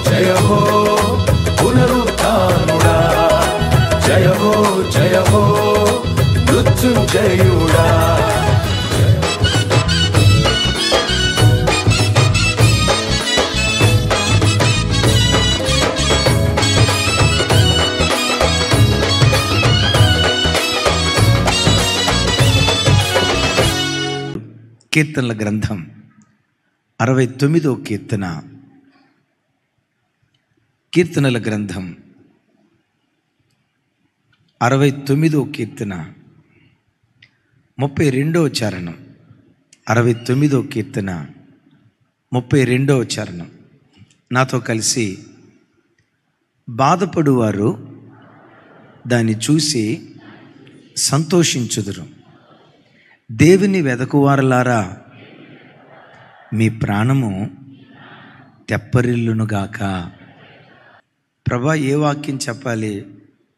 జయ హో పునరుత్థానుడా, జయ హో మృత్యుంజయుడా. కీర్తనల గ్రంథం 69వ కీర్తన. కీర్తనల గ్రంథం 69వ కీర్తన 32వ చరణం. 69వ కీర్తన 32వ చరణం. నాతో కలిసి, బాధపడువారు దాన్ని చూసి సంతోషించుదురు. దేవుని వెదకువారలారా, మీ ప్రాణము తెప్పరిల్లునుగాక. ప్రభా, ఏ వాక్యం చెప్పాలి?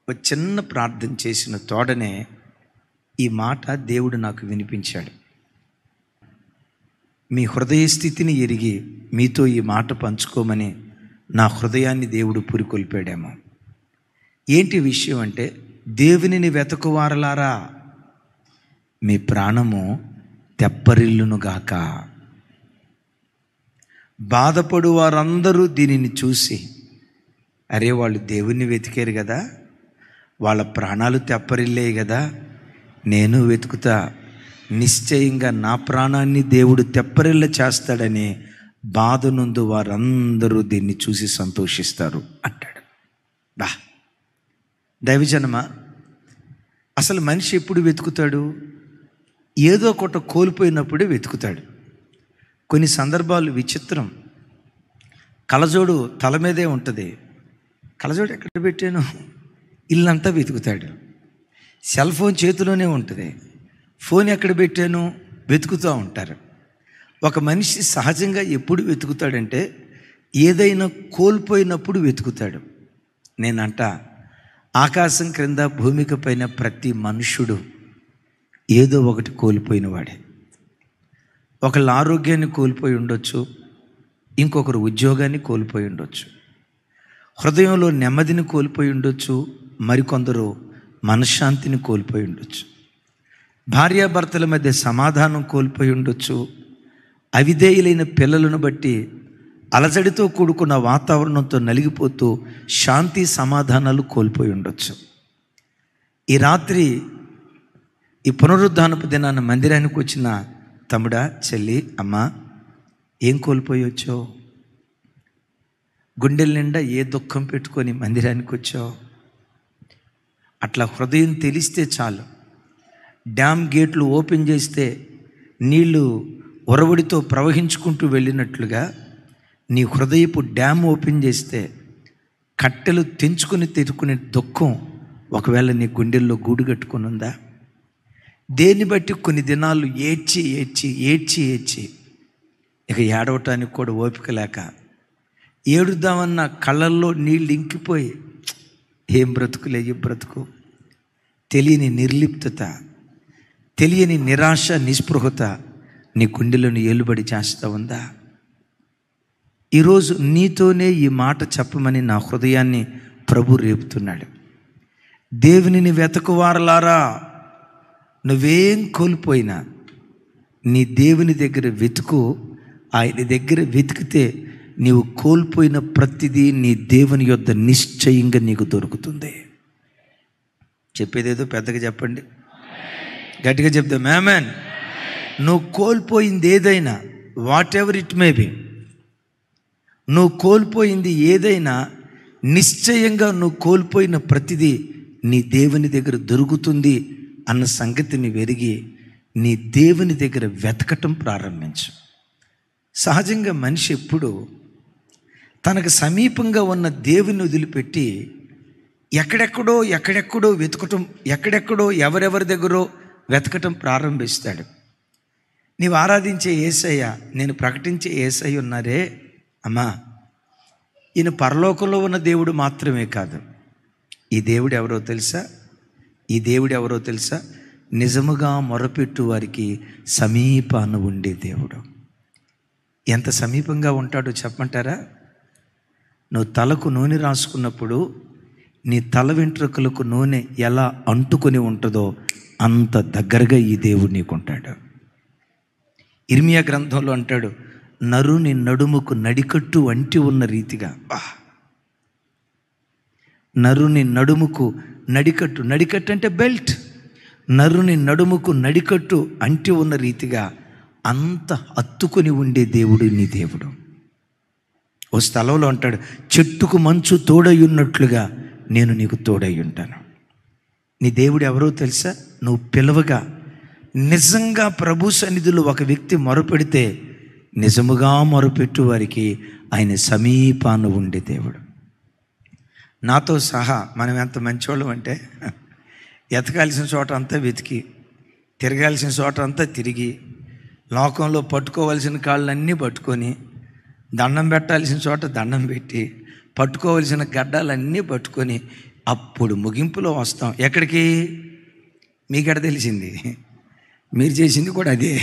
ఒక చిన్న ప్రార్థన చేసిన తోడనే ఈ మాట దేవుడు నాకు వినిపించాడు. మీ హృదయ స్థితిని ఎరిగి మీతో ఈ మాట పంచుకోమని నా హృదయాన్ని దేవుడు పురికొల్పాడేమో. ఏంటి విషయం అంటే, దేవునిని వెతకువారలారా, మీ ప్రాణము తెప్పరిల్లునుగాక. బాధపడు వారందరూ దీనిని చూసి, అరే వాళ్ళు దేవుణ్ణి వెతికారు కదా, వాళ్ళ ప్రాణాలు తెప్పరిల్లాయి కదా, నేను వెతుకుతా, నిశ్చయంగా నా ప్రాణాన్ని దేవుడు తెప్పరిల్ల చేస్తాడని బాధ నుండి వారందరూ దీన్ని చూసి సంతోషిస్తారు అంటాడు. బా దైవజనమా, అసలు మనిషి ఎప్పుడు వెతుకుతాడు? ఏదో ఒకటి కోల్పోయినప్పుడే వెతుకుతాడు. కొన్ని సందర్భాలు విచిత్రం. కళ్ళజోడు తల మీదే ఉంటుంది, కళ్ళజోడు ఎక్కడ పెట్టాను, ఇల్లంతా వెతుకుతాడు. సెల్ ఫోన్ చేతిలోనే ఉంటుంది, ఫోన్ ఎక్కడ పెట్టాను వెతుకుతూ ఉంటారు. ఒక మనిషి సహజంగా ఎప్పుడు వెతుకుతాడంటే, ఏదైనా కోల్పోయినప్పుడు వెతుకుతాడు. నేనంట, ఆకాశం క్రింద భూమిక పైన ప్రతి మనుష్యుడు ఏదో ఒకటి కోల్పోయిన వాడే. ఒకళ్ళ ఆరోగ్యాన్ని కోల్పోయి ఉండొచ్చు, ఇంకొకరు ఉద్యోగాన్ని కోల్పోయి ఉండొచ్చు, హృదయంలో నెమ్మదిని కోల్పోయి ఉండొచ్చు, మరికొందరు మనశ్శాంతిని కోల్పోయి ఉండొచ్చు, భార్యాభర్తల మధ్య సమాధానం కోల్పోయి ఉండొచ్చు, అవిధేయులైన పిల్లలను బట్టి అలజడితో కూడుకున్న వాతావరణంతో నలిగిపోతూ శాంతి సమాధానాలు కోల్పోయి ఉండొచ్చు. ఈ రాత్రి ఈ పునరుద్ధానపు దినాన మందిరానికి వచ్చిన తమ్ముడా, చెల్లి, అమ్మ, ఏం కోల్పోయొచ్చో? గుండెల నిండా ఏ దుఃఖం పెట్టుకొని మందిరానికి వచ్చావు? అట్లా హృదయం తెలిస్తే చాలు, డ్యామ్ గేట్లు ఓపెన్ చేస్తే నీళ్లు ఒరవడితో ప్రవహించుకుంటూ వెళ్ళినట్లుగా నీ హృదయపు డ్యామ్ ఓపెన్ చేస్తే కట్టెలు తెంచుకొని తెరుకునే దుఃఖం ఒకవేళ నీ గుండెల్లో గూడు కట్టుకొని ఉందా? దేన్ని బట్టి కొన్ని దినాలు ఏడ్చి ఏడ్చి ఏడ్చి ఏడ్చి ఇక ఏడవటానికి కూడా ఓపిక లేక, ఏడుద్దామన్న కళ్ళల్లో నీళ్ళు ఇంకిపోయి, ఏం బ్రతుకులే ఈ బ్రతుకు, తెలియని నిర్లిప్తత, తెలియని నిరాశ, నిస్పృహత నీ గుండెలను ఏలుబడి చేస్తూ ఉందా? ఈరోజు నీతోనే ఈ మాట చెప్పమని నా హృదయాన్ని ప్రభు రేపుతున్నాడు. దేవునిని వెతకువారలారా, నువ్వేం కోల్పోయినా నీ దేవుని దగ్గర వెతుకు. ఆయన దగ్గర వెతికితే నీవు కోల్పోయిన ప్రతిదీ నీ దేవుని యొద్ద నిశ్చయంగా నీకు దొరుకుతుంది. చెప్పేదేదో పెద్దగా చెప్పండి, గట్టిగా చెప్తాం ఆమేన్. నువ్వు కోల్పోయింది ఏదైనా, what ever it may be, నువ్వు కోల్పోయింది ఏదైనా నిశ్చయంగా నువ్వు కోల్పోయిన ప్రతిదీ నీ దేవుని దగ్గర దొరుకుతుంది అన్న సంగతిని వెరిగి నీ దేవుని దగ్గర వెతకటం ప్రారంభించు. సహజంగా మనిషి ఎప్పుడు తనకు సమీపంగా ఉన్న దేవుని వదిలిపెట్టి ఎక్కడెక్కడో వెతకటం, ఎక్కడెక్కడో ఎవరెవరి దగ్గరో వెతకటం ప్రారంభిస్తాడు. నీవు ఆరాధించే యేసయ్య, నేను ప్రకటించే యేసయ్య ఉన్నారే అమ్మా, ఈయన పరలోకంలో ఉన్న దేవుడు మాత్రమే కాదు. ఈ దేవుడు ఎవరో తెలుసా? ఈ దేవుడు ఎవరో తెలుసా? నిజముగా మొరపెట్టు వారికి సమీపాన ఉండే దేవుడు. ఎంత సమీపంగా ఉంటాడో చెప్పమంటారా? నువ్వు తలకు నూనె రాసుకున్నప్పుడు నీ తల వెంట్రుకలకు నూనె ఎలా అంటుకొని ఉంటుందో అంత దగ్గరగా ఈ దేవుడు నీకుంటాడు. ఇర్మియా గ్రంథంలో అంటాడు, నరుని నడుముకు నడికట్టు అంటి ఉన్న రీతిగా. నరుని నడుముకు నడికట్టు, నడికట్టు అంటే బెల్ట్, నరుని నడుముకు నడికట్టు అంటి ఉన్న రీతిగా అంత హత్తుకొని ఉండే దేవుడు నీ దేవుడు. ఓ స్థలంలో అంటాడు, చెట్టుకు మంచు తోడై ఉన్నట్లుగా నేను నీకు తోడై ఉంటాను. నీ దేవుడు ఎవరో తెలుసా? నువ్వు పిలవగా నిజంగా ప్రభు సన్నిధిలో ఒక వ్యక్తి మొరపెడితే నిజముగా మొరపెట్టు వారికి ఆయన సమీపాన ఉండే దేవుడు. నాతో సహా మనం ఎంత మంచివాళ్ళం అంటే, ఎతకాల్సిన చోట అంతా వెతికి, తిరగాల్సిన చోట అంతా తిరిగి, లోకంలో పట్టుకోవాల్సిన కాళ్ళన్నీ పట్టుకొని, దండం పెట్టాల్సిన చోట దండం పెట్టి, పట్టుకోవాల్సిన గడ్డాలన్నీ పట్టుకొని అప్పుడు ముగింపులో వస్తాం. ఎక్కడికి? మీకెడ తెలిసింది, మీరు చేసింది కూడా అదే.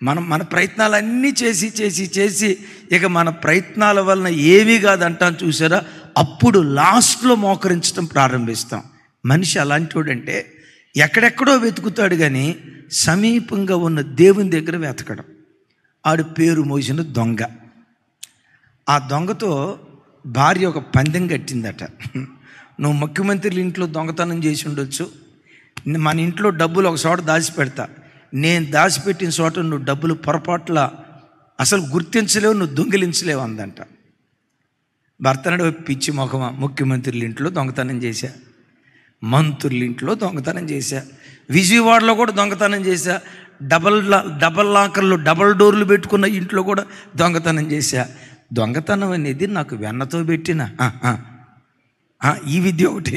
మన ప్రయత్నాలన్నీ చేసి చేసి చేసి ఇక మన ప్రయత్నాల వలన ఏమీ కాదంటాం చూసారా, అప్పుడు లాస్ట్లో మోకరించడం ప్రారంభిస్తాం. మనిషి అలాంటి వాడంటే ఎక్కడెక్కడో వెతుకుతాడు కానీ సమీపంగా ఉన్న దేవుని దగ్గర వెతకడం. ఆడు పేరు మోసిన దొంగ. ఆ దొంగతో భార్య ఒక పందెం కట్టిందట, నువ్వు ముఖ్యమంత్రుల ఇంట్లో దొంగతనం చేసి ఉండొచ్చు, మన ఇంట్లో డబ్బులు ఒక చోట దాచిపెడతా, నేను దాచిపెట్టిన చోట నువ్వు డబ్బులు పొరపాట్ల అసలు గుర్తించలేవు, నువ్వు దొంగిలించలేవు అందంట. భర్తనడు పిచ్చి మొఖమా, ముఖ్యమంత్రుల ఇంట్లో దొంగతనం చేశా, మంత్రుల ఇంట్లో దొంగతనం చేశా, విజయవాడలో కూడా దొంగతనం చేశా, డబల్ లాకర్లు డబల్ డోర్లు పెట్టుకున్న ఇంట్లో కూడా దొంగతనం చేశా. దొంగతనం అనేది నాకు వెన్నతో పెట్టిన ఈ విద్య ఒకటి,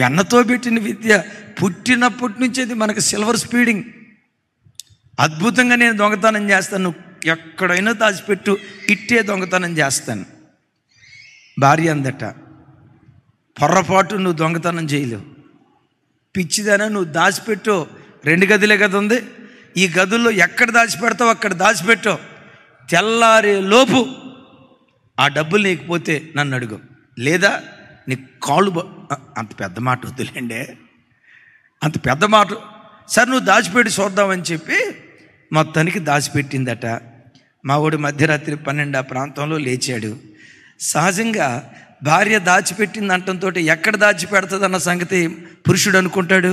వెన్నతో పెట్టిన విద్య. పుట్టినప్పటి నుంచి అది మనకు సిల్వర్ స్పీడింగ్. అద్భుతంగా నేను దొంగతనం చేస్తాను, ఎక్కడైనా దాచిపెట్టు, ఇట్టే దొంగతనం చేస్తాను. భార్య అందట, పొర్రపాటు నువ్వు దొంగతనం చేయలేవు, పిచ్చిదానా, నువ్వు దాచిపెట్టు, 2 గదులే కదా ఉంది, ఈ గదుల్లో ఎక్కడ దాచిపెడతావు అక్కడ దాచిపెట్టు, తెల్లారే లోపు ఆ డబ్బులు నీకు పోతే నన్ను అడుగు, లేదా నీ కాళ్ళు అంత పెద్ద మాట వద్దులేండి, అంత పెద్ద మాట. సరే నువ్వు దాచిపెట్టి చూద్దామని చెప్పి మొత్తానికి దాచిపెట్టిందట. మా వాడు మధ్యరాత్రి 12 ఆ ప్రాంతంలో లేచాడు. సహజంగా భార్య దాచిపెట్టింది అంటంతో ఎక్కడ దాచిపెడుతుంది అన్న సంగతి పురుషుడు అనుకుంటాడు.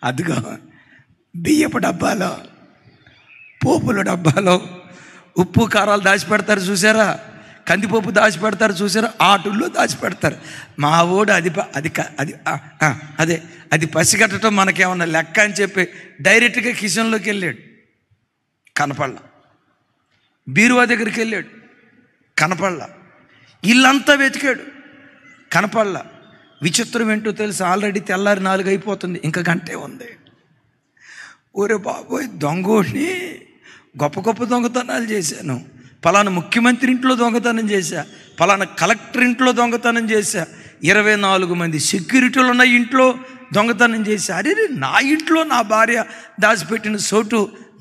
అదిగో బియ్యపు డబ్బాలో, పోపుల డబ్బాలో, ఉప్పు కారాలు దాచిపెడతారు చూసారా, కందిపప్పు దాచిపెడతారు చూసారా, ఆటుల్లో దాచిపెడతారు. మా ఓడు అది పసిగట్టడం మనకేమన్నా లెక్క అని చెప్పి డైరెక్ట్గా కిచెన్లోకి వెళ్ళాడు, కనపడలా. బీరువా దగ్గరికి వెళ్ళాడు, కనపడలా. ఇల్లంతా వెతికాడు, కనపడలా. విచిత్రం ఏంటో తెలుసు, ఆల్రెడీ తెల్లారి 4 అయిపోతుంది, ఇంకా గంటే ఉంది. ఓరే బాబోయ్, దొంగోడిని గొప్ప గొప్ప దొంగతనాలు చేశాను, పలానా ముఖ్యమంత్రి ఇంట్లో దొంగతనం చేశా, పలానా కలెక్టర్ ఇంట్లో దొంగతనం చేశా, 24 మంది సెక్యూరిటీలు ఉన్న ఇంట్లో దొంగతనం చేశా. అరే నా ఇంట్లో నా భార్య దాచిపెట్టిన చోటు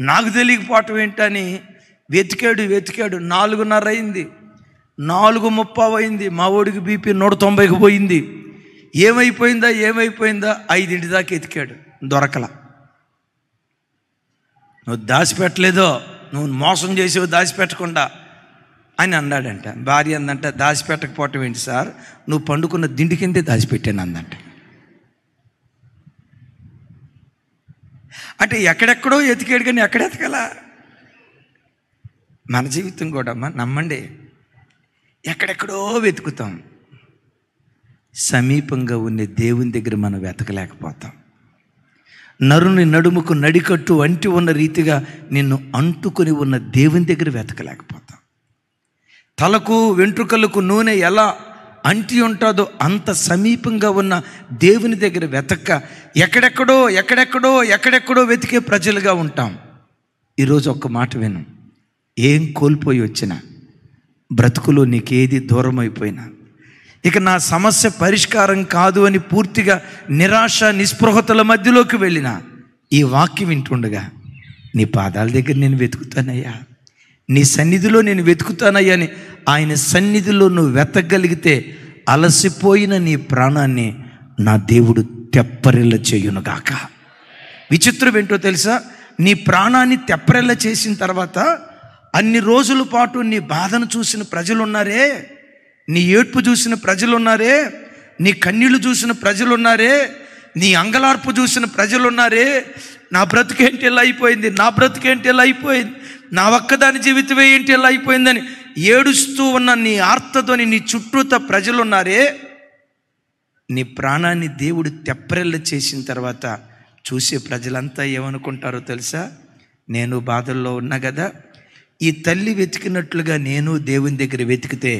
నాకు తెలియకపోవటం ఏంటని వెతికాడు. 4:30 అయింది, 4:30 అయింది. మా ఓడికి బీపీ 190కి పోయింది. ఏమైపోయిందా 5 దాకా ఎతికాడు, దొరకలా. నువ్వు దాచిపెట్టలేదో, నువ్వు మోసం చేసేవు దాచిపెట్టకుండా అని అన్నాడంట. భార్య అందంట, దాచిపెట్టకపోవటం ఏంటి సార్, నువ్వు పండుకున్న దిండి కిందే దాచిపెట్టాను అందంట. అంటే ఎక్కడెక్కడో ఎతికాడు కానీ ఎక్కడ ఎతకలా. మన జీవితం కూడా అమ్మా నమ్మండి, ఎక్కడెక్కడో వెతుకుతాం, సమీపంగా ఉండే దేవుని దగ్గర మనం వెతకలేకపోతాం. నరుని నడుముకు నడికట్టు అంటి ఉన్న రీతిగా నిన్ను అంటుకొని ఉన్న దేవుని దగ్గర వెతకలేకపోతాం. తలకు వెంట్రుకలకు నూనె ఎలా అంటి ఉంటుందో అంత సమీపంగా ఉన్న దేవుని దగ్గర వెతక్క ఎక్కడెక్కడో వెతికే ప్రజలుగా ఉంటాం. ఈరోజు ఒక్క మాట విను, ఏం కోల్పోయి వచ్చినా, బ్రతుకులో నీకేది దూరం అయిపోయినా, ఇక నా సమస్య పరిష్కారం కాదు అని పూర్తిగా నిరాశ నిస్పృహతల మధ్యలోకి వెళ్ళిన ఈ వాక్యం వింటుండగా, నీ పాదాల దగ్గర నేను వెతుకుతానయ్యా, నీ సన్నిధిలో నేను వెతుకుతానయ్యా అని ఆయన సన్నిధిలో నువ్వు వెతకగలిగితే అలసిపోయిన నీ ప్రాణాన్ని నా దేవుడు తెప్పరిల్ల చేయునుగాక. విచిత్రం ఏంటో తెలుసా? నీ ప్రాణాన్ని తెప్పరిల్ల చేసిన తర్వాత అన్ని రోజుల పాటు నీ బాధను చూసిన ప్రజలు ఉన్నారే, నీ ఏడ్పు చూసిన ప్రజలు ఉన్నారే, నీ కన్నీళ్లు చూసిన ప్రజలు ఉన్నారే, నీ అంగలార్పు చూసిన ప్రజలు ఉన్నారే, నా బ్రతుకేంటి ఎలా అయిపోయింది, నా బ్రతుకేంటి ఎలా అయిపోయింది, నా ఒక్కదాని జీవితమే ఏంటి ఎలా అయిపోయిందని ఏడుస్తూ ఉన్న నీ ఆర్తతోని నీ చుట్టూత ప్రజలు ఉన్నారే, నీ ప్రాణాన్ని దేవుడు తెప్పరెల్ల చేసిన తర్వాత చూసే ప్రజలంతా ఏమనుకుంటారో తెలుసా? నేను బాధల్లో ఉన్నా కదా, ఈ తల్లి వెతికినట్లుగా నేను దేవుని దగ్గర వెతికితే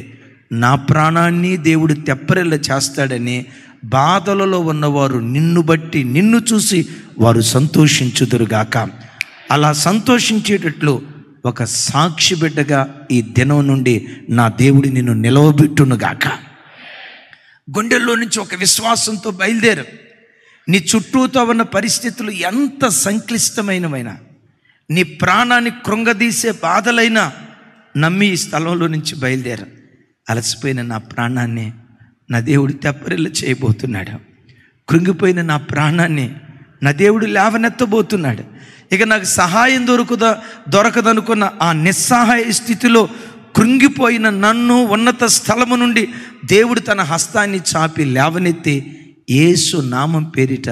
నా ప్రాణాన్ని దేవుడు తెప్పరెల్ల చేస్తాడని బాధలలో ఉన్నవారు నిన్ను బట్టి, నిన్ను చూసి వారు సంతోషించుదురుగాక. అలా సంతోషించేటట్లు ఒక సాక్షి బిడ్డగా ఈ దినం నుండి నా దేవుడు నిన్ను నిలవబెట్టునుగాక. గుండెల్లో నుంచి ఒక విశ్వాసంతో బయలుదేరు. నీ చుట్టూతో ఉన్న పరిస్థితులు ఎంత సంక్లిష్టమైనవైనా, నీ ప్రాణాన్ని కృంగదీసే బాధలైనా నమ్మి ఈ స్థలంలో నుంచి బయలుదేరు. అలసిపోయిన నా ప్రాణాన్ని నా దేవుడు తెప్పరిల్ల చేయబోతున్నాడు. కృంగిపోయిన నా ప్రాణాన్ని నా దేవుడు లేవనెత్తబోతున్నాడు. ఇక నాకు సహాయం దొరకదనుకున్న ఆ నిస్సహాయ స్థితిలో కృంగిపోయిన నన్ను ఉన్నత స్థలము నుండి దేవుడు తన హస్తాన్ని చాపి లేవనెత్తి యేసు నామం పేరిట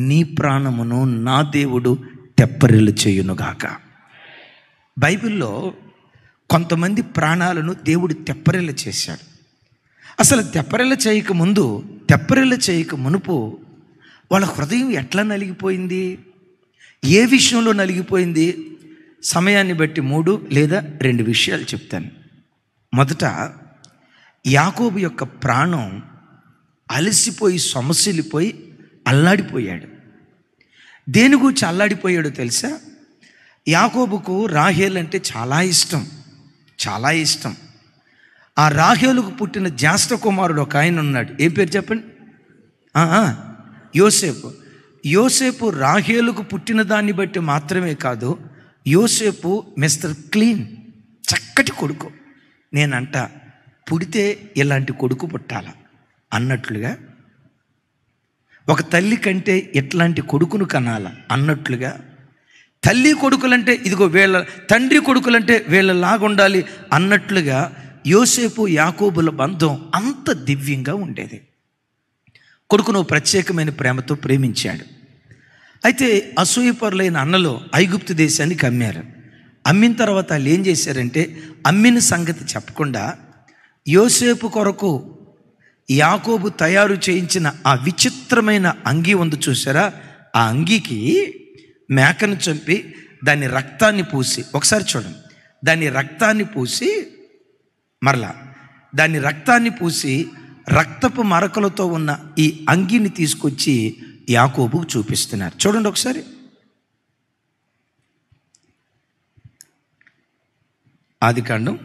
నీ ప్రాణమును నా దేవుడు తెప్పరిల్లు చేయునుగాక. బైబిల్లో కొంతమంది ప్రాణాలను దేవుడు తెప్పరిల్ల చేశాడు. అసలు తెప్పరిల్ల చేయక మునుపు వాళ్ళ హృదయం ఎట్లా నలిగిపోయింది, ఏ విషయంలో నలిగిపోయింది? సమయాన్ని బట్టి 3 లేదా 2 విషయాలు చెప్తాను. మొదట, యాకోబు యొక్క ప్రాణం అలసిపోయి సొమసిల్లిపోయి అల్లాడిపోయాడు. దేని గురించి అల్లాడిపోయాడో తెలుసా? యాకోబుకు రాహేల్ అంటే చాలా ఇష్టం. ఆ రాహేలుకు పుట్టిన జ్యేష్ఠ కుమారుడు ఒక ఆయన ఉన్నాడు. ఏం పేరు చెప్పండి? యోసేపు రాహేలుకు పుట్టిన దాన్ని బట్టి మాత్రమే కాదు, యోసేపు మిస్టర్ క్లీన్, చక్కటి కొడుకు. నేనంట పుడితే ఇలాంటి కొడుకు పుట్టాల అన్నట్లుగా, ఒక తల్లి కంటే ఇట్లాంటి కొడుకును కనాల అన్నట్లుగా, తల్లి కొడుకులంటే ఇదిగో వీళ్ళ, తండ్రి కొడుకులంటే వీళ్ళలాగా ఉండాలి అన్నట్లుగా యోసేపు యాకోబుల బంధం అంత దివ్యంగా ఉండేది. కొడుకును ప్రత్యేకమైన ప్రేమతో ప్రేమించాడు. అయితే అసూయపరులైన అన్నలు ఐగుప్తు దేశానికి అమ్మారు. అమ్మిన తర్వాత వాళ్ళు ఏం చేశారంటే, అమ్మిన సంగతి చెప్పకుండా యోసేపు కొరకు యాకోబు తయారు చేయించిన ఆ విచిత్రమైన అంగీ ఉంది చూసారా, ఆ అంగీకి మేకను చంపి దాని రక్తాన్ని పూసి, ఒకసారి చూడండి, దాని రక్తాన్ని పూసి రక్తపు మరకలతో ఉన్న ఈ అంగీని తీసుకొచ్చి యాకోబుకు చూపిస్తున్నారు. చూడండి ఒకసారి. ఆదికాండం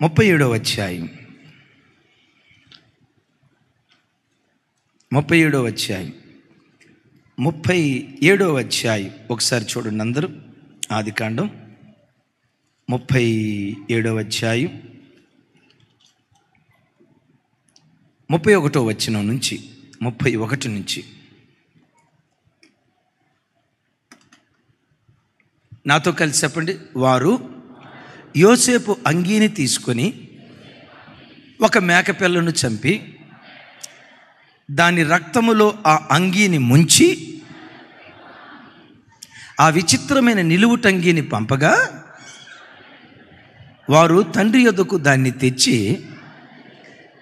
37వ అధ్యాయం 37వ అధ్యాయం ఒకసారి చూడండి అందరూ. ఆదికాండం 37వ అధ్యాయం 31వ వచనం నుంచి 31 నుంచి నాతో కలిసి చెప్పండి. వారు యోసేపు అంగీని తీసుకొని ఒక మేకపిల్లను చంపి దాని రక్తములో ఆ అంగీని ముంచి ఆ విచిత్రమైన నిలువుటంగీని పంపగా వారు తండ్రి యొద్దకు దాన్ని తెచ్చి,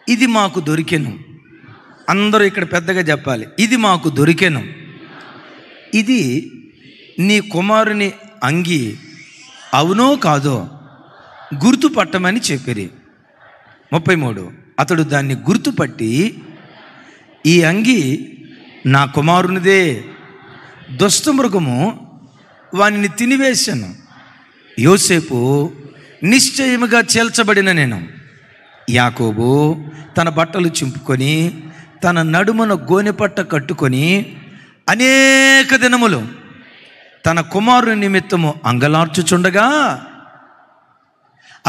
ఇది మాకు దొరికెను. అందరూ ఇక్కడ పెద్దగా చెప్పాలి, ఇది మాకు దొరికెను, ఇది నీ కుమారుని అంగీ అవునో కాదో గుర్తుపట్టమని చెప్పిరి. 33 అతడు దాన్ని గుర్తుపట్టి, ఈ అంగీ నా కుమారునిదే, దుష్టమృగము వానిని తినివేశాను, యోసేపు నిశ్చయముగా చేల్చబడిన నేను. యాకోబు తన బట్టలు చింపుకొని తన నడుమున గోనెపట్ట కట్టుకొని అనేక దినములు తన కుమారుని నిమిత్తము అంగలార్చుచుండగా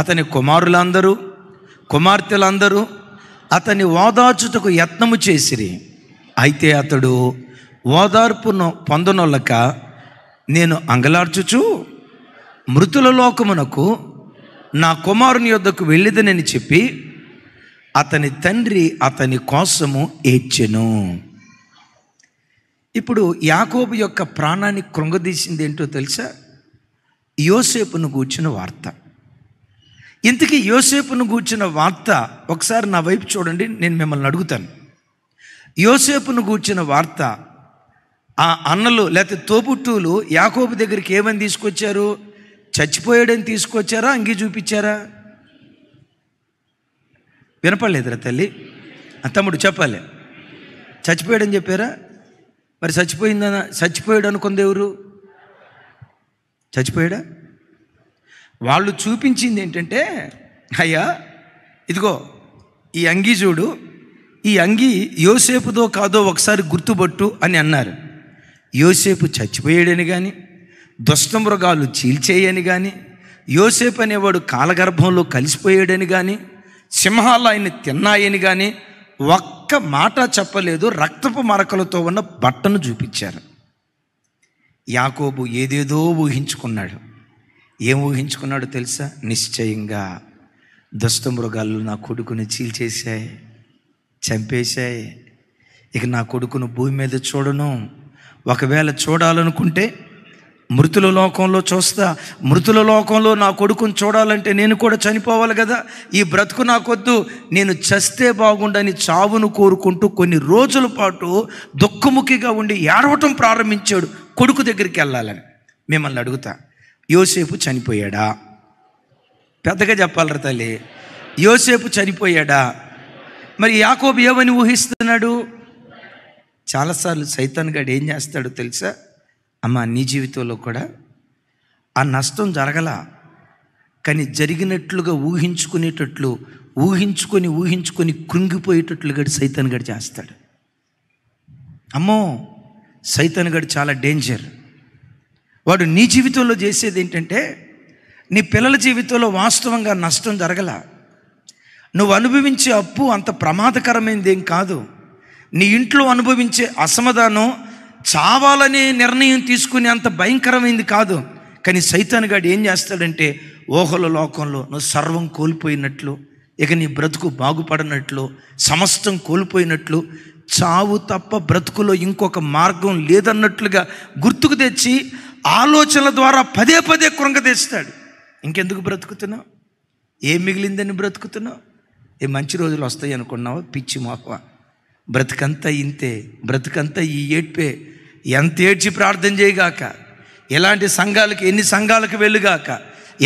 అతని కుమారులందరూ కుమార్తెలందరూ అతని ఓదార్చుటకు యత్నము చేసిరి. అయితే అతడు ఓదార్పును పొందనొల్లక, నేను అంగలార్చుచు మృతుల లోకమునకు నా కుమారుని యొద్దకు వెళ్ళిదనని చెప్పి అతని తండ్రి అతని కోసము ఏడ్చెను. ఇప్పుడు యాకోబు యొక్క ప్రాణాన్ని కృంగదీసింది ఏంటో తెలుసా? యోసేపును గూర్చిన వార్త. ఇంతకీ యోసేపును గూర్చిన వార్త ఒకసారి నా వైపు చూడండి, నేను మిమ్మల్ని అడుగుతాను. యోసేపును గూర్చిన వార్త ఆ అన్నలు లేకపోతే తోబుట్టువులు యాకోబు దగ్గరికి ఏమని తీసుకొచ్చారు? చచ్చిపోయాడని తీసుకొచ్చారా, అంగీ చూపించారా? వినపడలేదురా తల్లి? తమ్ముడు చెప్పాలి. చచ్చిపోయాడని చెప్పారా? మరి చచ్చిపోయాడు అనుకుంది ఎవరు? చచ్చిపోయాడా? వాళ్ళు చూపించింది ఏంటంటే, అయ్యా ఇదిగో ఈ అంగీ చూడు, ఈ అంగీ యోసేపుదో కాదో ఒకసారి గుర్తుపట్టు అని అన్నారు. యోసేపు చచ్చిపోయాడని కానీ, దుష్టమృగాలు చీల్చేయని కానీ, యోసేపు అనేవాడు కాలగర్భంలో కలిసిపోయాడని కానీ, సింహాలు ఆయన్ని తిన్నాయని కానీ ఒక్క మాట చెప్పలేదు. రక్తపు మరకలతో ఉన్న బట్టను చూపించారు. యాకోబు ఏదేదో ఊహించుకున్నాడు. ఏం ఊహించుకున్నాడో తెలుసా? నిశ్చయంగా దుష్టమృగాలు నా కొడుకుని చీల్చేశాయి, చంపేశాయి. ఇక నా కొడుకును భూమి మీద చూడను. ఒకవేళ చూడాలనుకుంటే మృతుల లోకంలో చూస్తా. మృతుల లోకంలో నా కొడుకుని చూడాలంటే నేను కూడా చనిపోవాలి కదా. ఈ బ్రతుకు నాకొద్దు, నేను చస్తే బాగుండని చావును కోరుకుంటూ కొన్ని రోజుల పాటు దుఃఖముఖిగా ఉండి ఏడవటం ప్రారంభించాడు కొడుకు దగ్గరికి వెళ్ళాలని. మిమ్మల్ని అడుగుతా, యోసేపు చనిపోయాడా? పెద్దగా చెప్పాలరా తల్లి. యోసేపు చనిపోయాడా? మరి యాకోబు ఏమని ఊహిస్తున్నాడు? చాలాసార్లు సైతాన్ గాడు ఏం చేస్తాడో తెలుసా? అమ్మ, నీ జీవితంలో కూడా ఆ నష్టం జరగలా, కానీ జరిగినట్లుగా ఊహించుకునేటట్లు ఊహించుకొని కృంగిపోయేటట్లు గడి సైతాన్ గడి చేస్తాడు. అమ్మో, సైతాన్ గడి చాలా డేంజర్. వాడు నీ జీవితంలో చేసేది ఏంటంటే, నీ పిల్లల జీవితంలో వాస్తవంగా నష్టం జరగల, నువ్వు అనుభవించే అప్పు అంత ప్రమాదకరమైనది ఏం కాదు. నీ ఇంట్లో అనుభవించే అసమాధానం చావాలనే నిర్ణయం తీసుకునే అంత భయంకరమైంది కాదు. కానీ సైతాన్ గాడు ఏం చేస్తాడంటే, ఊహల లోకంలో నువ్వు సర్వం కోల్పోయినట్లు, ఇక నీ బ్రతుకు బాగుపడనట్లు, సమస్తం కోల్పోయినట్లు, చావు తప్ప బ్రతుకులో ఇంకొక మార్గం లేదన్నట్లుగా గుర్తుకు తెచ్చి ఆలోచనల ద్వారా పదే పదే కృంగతీస్తాడు. ఇంకెందుకు బ్రతుకుతున్నావు? ఏం మిగిలిందని బ్రతుకుతున్నావు? ఏ మంచి రోజులు వస్తాయి అనుకున్నావా? పిచ్చి మోహవా. బ్రతుకంతా ఇంతే, బ్రతుకంతా ఈ ఏడ్పే. ఎంత ఏడ్చి ప్రార్థన చేయగాక, ఎలాంటి సంఘాలకి ఎన్ని సంఘాలకు వెళ్ళుగాక,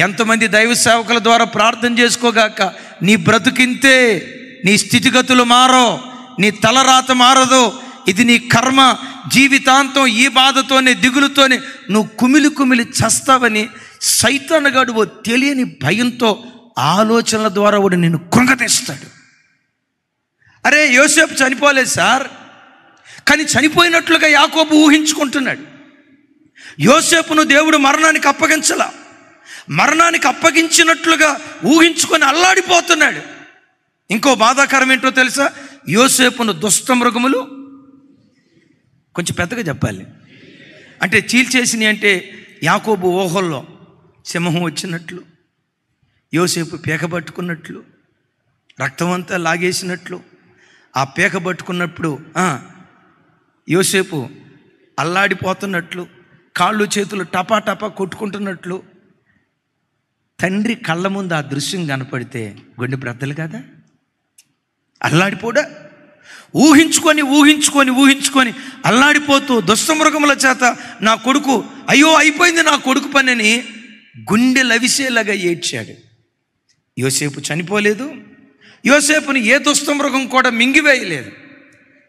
ఎంతమంది దైవ సేవకుల ద్వారా ప్రార్థన చేసుకోగాక, నీ బ్రతుకింతే. నీ స్థితిగతులు మారో, నీ తలరాత మారదు. ఇది నీ కర్మ. జీవితాంతం ఈ బాధతోనే దిగులుతోనే నువ్వు కుమిలి చస్తావని సైతానుగాడు ఓ తెలియని భయంతో ఆలోచనల ద్వారా వాడు నిన్ను కృంగతీస్తాడు. అరే, యోసేపు చనిపోలేదు సార్, కానీ చనిపోయినట్లుగా యాకోబు ఊహించుకుంటున్నాడు. యోసేపును దేవుడు మరణానికి అప్పగించలా, మరణానికి అప్పగించినట్లుగా ఊహించుకొని అల్లాడిపోతున్నాడు. ఇంకో బాధాకరం ఏంటో తెలుసా? యోసేపును దుష్టమృగములు, కొంచెం పెద్దగా చెప్పాలి అంటే, చీల్చేసినాయి అంటే యాకోబు ఊహల్లో సింహం వచ్చినట్లు, యోసేపు పీక పట్టుకున్నట్లు, రక్తమంతా లాగేసినట్లు, ఆ పీక పట్టుకున్నప్పుడు యోసేపు అల్లాడిపోతున్నట్లు, కాళ్ళు చేతులు టపా టపా కొట్టుకుంటున్నట్లు తండ్రి కళ్ళ ముందు ఆ దృశ్యం కనపడితే గుండె బ్రద్దలు కదా, అల్లాడిపోడా? ఊహించుకొని అల్లాడిపోతూ దుష్టమృగముల చేత నా కొడుకు, అయ్యో అయిపోయింది నా కొడుకు పని అని గుండె లవిసేలాగా ఏడ్చాడు. యోసేపు చనిపోలేదు. యోసేపుని ఏ దుష్టమృగం కూడా మింగివేయలేదు.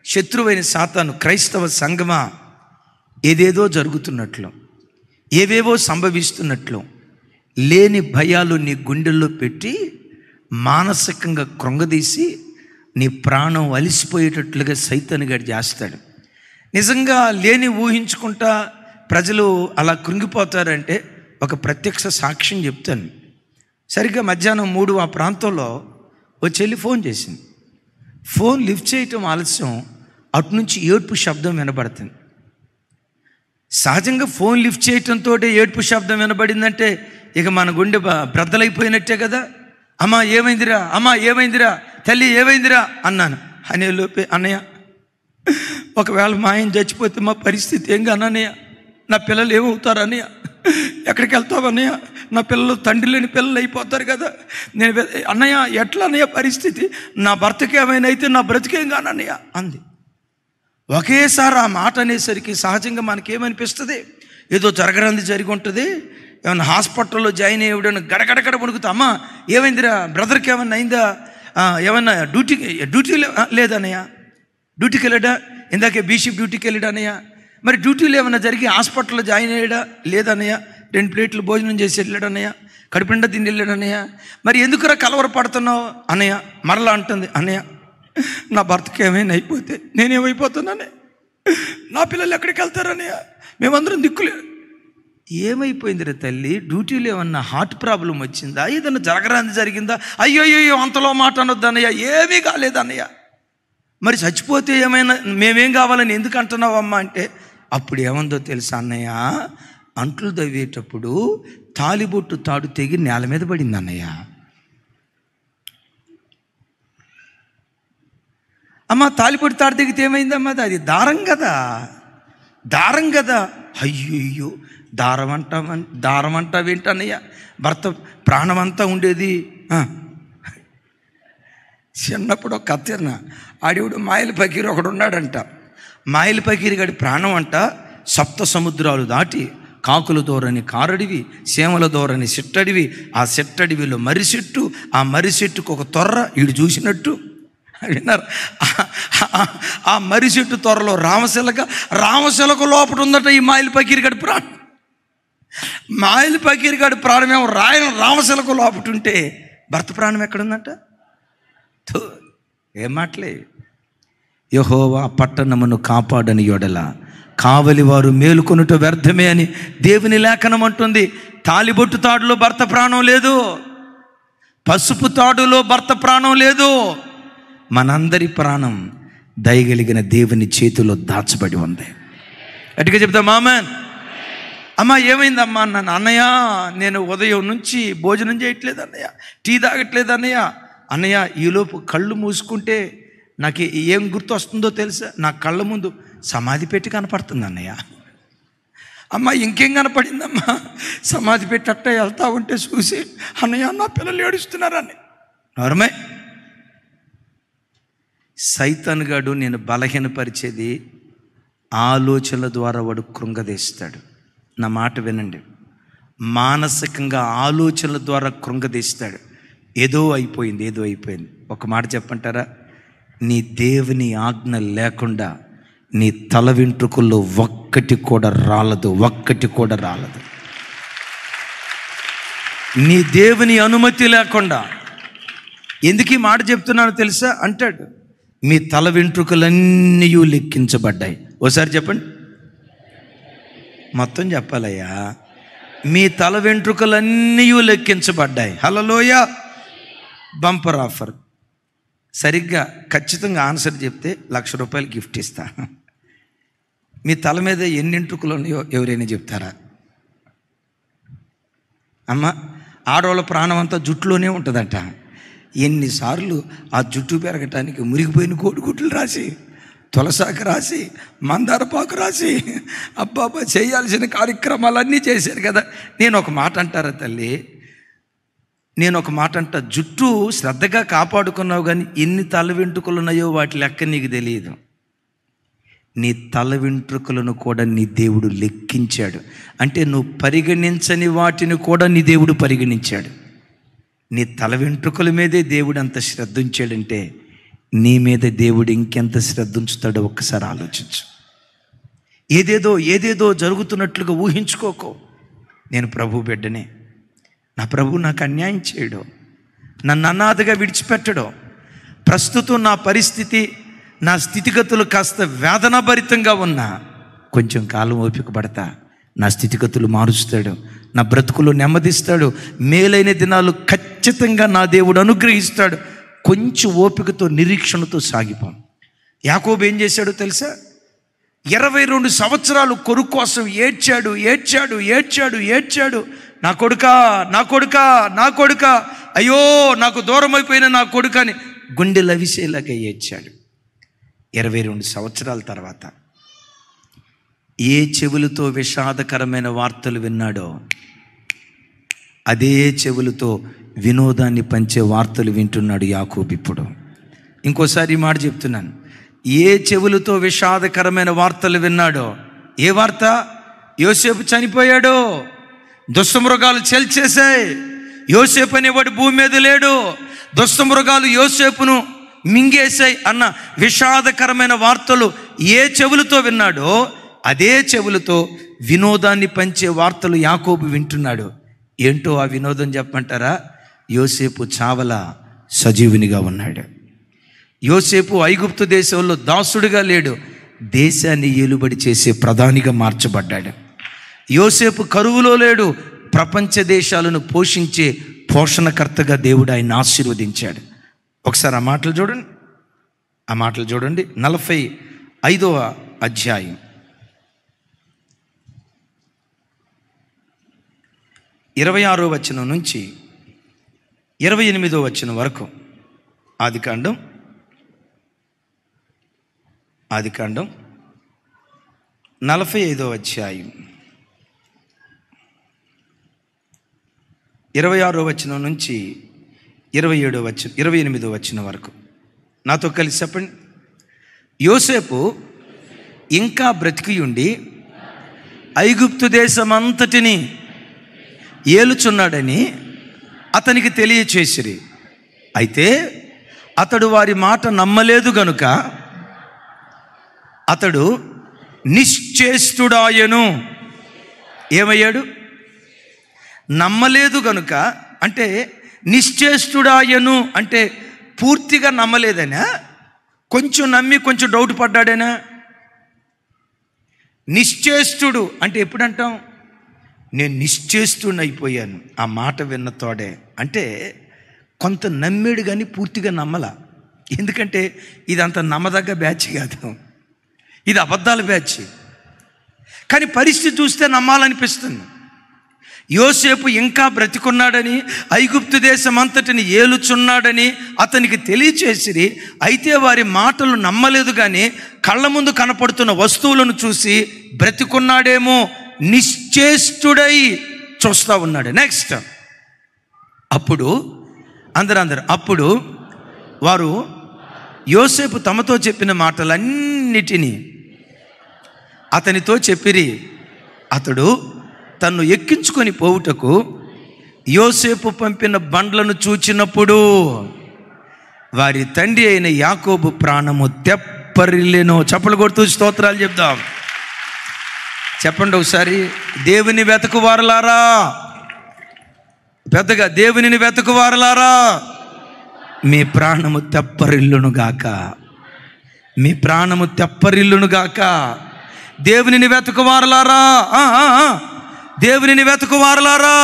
శత్రువైన సాతాను, క్రైస్తవ సంఘమా, ఏదేదో జరుగుతున్నట్లు, ఏవేవో సంభవిస్తున్నట్లు లేని భయాలు నీ గుండెల్లో పెట్టి మానసికంగా కృంగదీసి నీ ప్రాణం అలిసిపోయేటట్లుగా సైతాను గాడు చేస్తాడు. నిజంగా లేని ఊహించుకుంటా ప్రజలు అలా కృంగిపోతారంటే ఒక ప్రత్యక్ష సాక్ష్యం చెప్తాను. సరిగ్గా మధ్యాహ్నం 3 ఆ ప్రాంతంలో ఓ చెల్లి ఫోన్ చేసింది. ఫోన్ లిఫ్ట్ చేయటం ఆలస్యం, అటు నుంచి ఏడ్పు శబ్దం వినబడుతుంది. సహజంగా ఫోన్ లిఫ్ట్ చేయటంతో ఏడ్పు శబ్దం వినబడిందంటే ఇక మన గుండె బ్రద్దలైపోయినట్టే కదా. అమ్మా ఏమైందిరా, అమ్మా ఏమైందిరా, తల్లి ఏమైందిరా అన్నాను. అనే లోపే, అన్నయ్య ఒకవేళ మా ఆయన చచ్చిపోతే మా పరిస్థితి ఏం కాను అన్నయ్య, నా పిల్లలు ఏమవుతారు అన్నయ్య, ఎక్కడికి వెళ్తావు అన్నయ్య, నా పిల్లలు తండ్రి లేని పిల్లలు అయిపోతారు కదా, నేను అన్నయ్య ఎట్లా అన్నయ్య పరిస్థితి, నా భర్తకి ఏమైనా అయితే నా బ్రతికేం కాను అన్నయ్య అంది. ఒకేసారి ఆ మాట అనేసరికి సహజంగా మనకేమనిపిస్తుంది, ఏదో జరగరాంది జరిగి ఉంటుంది, ఏమన్నా హాస్పిటల్లో జాయిన్ అయ్యేవాడని గడగడగడ వణుకుతా. అమ్మ ఏమైందిరా, బ్రదర్కి ఏమన్నా అయిందా, ఏమన్నా డ్యూటీ లేదన్నయ్య, డ్యూటీకి వెళ్ళాడా, ఇందాకే బీషిప్ డ్యూటీకి వెళ్ళాడు అన్నయ్య, మరి డ్యూటీలో ఏమన్నా జరిగి హాస్పిటల్లో జాయిన్ అయ్యాడా, లేదన్నయ్య 2 ప్లేట్లు భోజనం చేసి వెళ్ళాడు అన్నయ్య, కడుపుండా తిని వెళ్ళాడు అన్నయ్య, మరి ఎందుకురా కలవరపడుతున్నావు అన్నయ్య. మరలా అంటుంది, అన్నయ్య నా భర్తకి ఏమైనా అయిపోతే నేనేమైపోతున్నానే, నా పిల్లలు ఎక్కడికి వెళ్తారన్నయ్య, మేమందరం దిక్కులే. ఏమైపోయిందిరా తల్లి, డ్యూటీలో ఏమన్నా హార్ట్ ప్రాబ్లం వచ్చిందా, ఏదన్నా జరగరాంది జరిగిందా, అయ్యో అంతలో మాట అనొద్దు అన్నయ్య, ఏమీ కాలేదన్నయ్య. మరి చచ్చిపోతే ఏమైనా మేమేం కావాలని ఎందుకు అంటున్నావు అమ్మ అంటే, అప్పుడు ఏమందో తెలుసా అన్నయ్య, అంట్లు దవ్వేటప్పుడు తాలిబొట్టు తాడు తెగి నేల మీద పడింది అన్నయ్య. అమ్మ తాలిబొట్టు తాడు తెగితే ఏమైందమ్మా, అది దారం కదా. అయ్యో దారం అంటావేంటన్నయ్య, భర్త ప్రాణం అంతా ఉండేది. చిన్నప్పుడు ఒక కత్తిరన ఆడివుడు మాయల పకీరు ఒకడు ఉన్నాడంట. మాయల పకీరు గడి ప్రాణం అంట 7 సముద్రాలు దాటి కాకుల దూరని కారడివి, సేమల దూరని సిట్టడివి, ఆ సిట్టడివిలో మర్రి చెట్టు, ఆ మర్రి చెట్టుకు ఒక తొర్ర ఈడు చూసినట్టు విన్నారు. ఆ మర్రి చెట్టు త్వరలో రామశిలక లోపల ఉందట ఈ మాయల పకీరిగాడి ప్రాణం. మాయల పకీరిగాడి ప్రాణమేమో రామశిలకు లోపట ఉంటే భర్త ప్రాణం ఎక్కడుందంట. ఏం మాటలే. యెహోవా పట్టణమును కాపాడని యెడల కావలి వారు మేలుకొనుట వ్యర్థమే అని దేవుని లేఖనం అంటుంది. తాలిబొట్టు తాడులో భర్త ప్రాణం లేదు, పసుపు తాడులో భర్త ప్రాణం లేదు. మనందరి ప్రాణం దయగలిగిన దేవుని చేతిలో దాచబడి ఉంది. గట్టిగా చెప్తాం ఆమేన్. అమ్మ ఏమైందమ్మా అన్నాను. అన్నయ్య నేను ఉదయం నుంచి భోజనం చేయట్లేదు అన్నయ్య, టీ తాగట్లేదు అన్నయ్య. అన్నయ్య ఈలోపు కళ్ళు మూసుకుంటే నాకు ఏం గుర్తు వస్తుందో తెలుసా, నా కళ్ళ ముందు సమాధి పెట్టి కనపడుతుంది అన్నయ్య. అమ్మ ఇంకేం కనపడిందమ్మా, సమాధి పెట్టి అట్ట వెళ్తా ఉంటే చూసి అన్నయ్య నా పిల్లలు ఏడుస్తున్నారని. నోరమే. సైతానుగాడు నేను బలహీనపరిచేది ఆలోచనల ద్వారా వాడు కృంగదీస్తాడు. నా మాట వినండి, మానసికంగా ఆలోచనల ద్వారా కృంగదీస్తాడు. ఏదో అయిపోయింది. ఒక మాట చెప్పంటారా, నీ దేవుని ఆజ్ఞ లేకుండా నీ తల వెంట్రుకల్లో ఒక్కటి కూడా రాలదు. నీ దేవుని అనుమతి లేకుండా. ఎందుకు ఈ మాట చెప్తున్నానో తెలుసా అంటాడు, మీ తల వెంట్రుకలన్నీ లెక్కించబడ్డాయి. ఓసారి చెప్పండి, మొత్తం చెప్పాలయ్యా. మీ తల వెంట్రుకలన్నీ లెక్కించబడ్డాయి. హల్లెలూయా. Bumper offer. సరిగ్గా ఖచ్చితంగా ఆన్సర్ చెప్తే ₹1,00,000 గిఫ్ట్ ఇస్తా. మీ తల మీద ఎన్ని వెంట్రుకలు ఉన్నాయో ఎవరైనా చెప్తారా? అమ్మ ఆడవాళ్ళ ప్రాణం అంతా జుట్టులోనే ఉంటుందట. ఎన్నిసార్లు ఆ జుట్టు పెరగటానికి మురిగిపోయిన కోడిగుడ్లు రాసి, తులసాకు రాసి, మందారపాకు రాసి, అబ్బాబా చేయాల్సిన కార్యక్రమాలన్నీ చేశారు కదా. నేను ఒక మాట అంటారా తల్లి, జుట్టు శ్రద్ధగా కాపాడుకున్నావు కానీ ఎన్ని తల వెంట్రుకలు ఉన్నాయో వాటి లెక్క నీకు తెలియదు. నీ తల వెంట్రుకలను కూడా నీ దేవుడు లెక్కించాడు. అంటే నువ్వు పరిగణించని వాటిని కూడా నీ దేవుడు పరిగణించాడు. నీ తల వెంట్రుకల మీదే దేవుడు అంత శ్రద్ధ ఉంచాడంటే నీ మీద దేవుడు ఇంకెంత శ్రద్ధ ఉంచుతాడో ఒక్కసారి ఆలోచించు. ఏదేదో జరుగుతున్నట్లుగా ఊహించుకోకో. నేను ప్రభు బిడ్డనే, నా ప్రభు నాకు అన్యాయం చేయడు, నన్ను అనాథగా విడిచిపెట్టడు. ప్రస్తుతం నా పరిస్థితి, నా స్థితిగతులు కాస్త వేదనాభరితంగా ఉన్నా కొంచెం కాలం ఓపిక పడతా, నా స్థితిగతులు మారుస్తాడు, నా బ్రతుకులో నెమ్మదిస్తాడు, మేలైన దినాలు ఖచ్చితంగా నా దేవుడు అనుగ్రహిస్తాడు. కొంచెం ఓపికతో నిరీక్షణతో సాగిపోం. యాకోబు ఏం చేశాడో తెలుసా? 22 సంవత్సరాలు కొడుకు కోసం ఏడ్చాడు ఏడ్చాడు ఏడ్చాడు ఏడ్చాడు. నా కొడుకా నా కొడుకా నా కొడుకా, అయ్యో నాకు దూరం అయిపోయిన నా కొడుకు అని గుండె లవిసేలాగా ఏడ్చాడు. 22 సంవత్సరాల తర్వాత ఏ చెవులతో విషాదకరమైన వార్తలు విన్నాడో అదే చెవులతో వినోదాన్ని పంచే వార్తలు వింటున్నాడు యాకోబు ఇప్పుడు. ఇంకోసారి ఈ మాట చెప్తున్నాను. ఏ చెవులతో విషాదకరమైన వార్తలు విన్నాడో, ఏ వార్త? యోసేపు చనిపోయాడు, దుష్టమృగాలు చెల్చేశాయి, యోసేపు అనేవాడు భూమి మీద లేడు, దుష్టమృగాలు యోసేపును మింగేశాయి అన్న విషాదకరమైన వార్తలు ఏ చెవులతో విన్నాడో అదే చెవులతో వినోదాన్ని పంచే వార్తలు యాకోబు వింటున్నాడు. ఏంటో ఆ వినోదం చెప్పమంటారా? యోసేపు చావల సజీవునిగా ఉన్నాడు. యోసేపు ఐగుప్తు దేశంలో దాసుడిగా లేడు, దేశాన్ని ఏలుబడి చేసే ప్రధానిగా మార్చబడ్డాడు. యోసేపు కరువులో లేడు, ప్రపంచ దేశాలను పోషించే పోషణకర్తగా దేవుడు ఆయన ఆశీర్వదించాడు. ఒకసారి ఆ మాటలు చూడండి, ఆ మాటలు చూడండి. 45వ అధ్యాయం 26వ వచనం నుంచి 28వ వచనం వరకు. ఆదికాండం 45వ అధ్యాయం 26వ వచనం నుంచి 28వ వచనం వరకు నాతో కలిసి చెప్పండి. యోసేపు ఇంకా బ్రతికియుండి ఐగుప్తు దేశమంతటిని ఏలుచున్నాడని అతనికి తెలియచేసిరి. అయితే అతడు వారి మాట నమ్మలేదు గనుక అతడు నిశ్చేష్టుడాయను. ఏమయ్యాడు? నమ్మలేదు గనుక అంటే నిశ్చేష్టుడాయను అంటే పూర్తిగా నమ్మలేదనా? కొంచెం నమ్మి కొంచెం డౌట్ పడ్డాడేనా? నిశ్చేష్టుడు అంటే ఎప్పుడంటాం? నేను నిశ్చేష్టుని అయిపోయాను. ఆ మాట విన్న తోడే అంటే కొంత నమ్మాడు కానీ పూర్తిగా నమ్మలా. ఎందుకంటే ఇదంత నమ్మదగ్గ బ్యాచ్ కాదు, ఇది అబద్ధాల బ్యాచ్. కానీ పరిస్థితి చూస్తే నమ్మాలనిపిస్తుంది. యోసేపు ఇంకా బ్రతికున్నాడని, ఐగుప్తు దేశం అంతటిని ఏలుచున్నాడని అతనికి తెలియచేసిరి. అయితే వారి మాటలు నమ్మలేదు. కానీ కళ్ళ ముందు కనపడుతున్న వస్తువులను చూసి బ్రతికున్నాడేమో నిశ్చేష్టుడై చూస్తూ ఉన్నాడు. నెక్స్ట్ అప్పుడు అప్పుడు వారు యోసేపు తమతో చెప్పిన మాటలన్నిటినీ అతనితో చెప్పిరి. అతడు తన్ను ఎక్కించుకొని పోవుటకు యోసేపు పంపిన బండ్లను చూచినప్పుడు వారి తండ్రి అయిన యాకోబు ప్రాణము తెప్పరిల్లెను. చప్పలు కొడుతూ స్తోత్రాలు చెప్దాం. చెప్పండి ఒకసారి. దేవుని వెతకువారలారా, పెద్దగా దేవునిని వెతకువారలారా, మీ ప్రాణము తెప్పరిల్లును గాక, మీ ప్రాణము తెప్పరిల్లును గాక. దేవునిని వెతకువారలారా, దేవునిని వెతకువారలారా,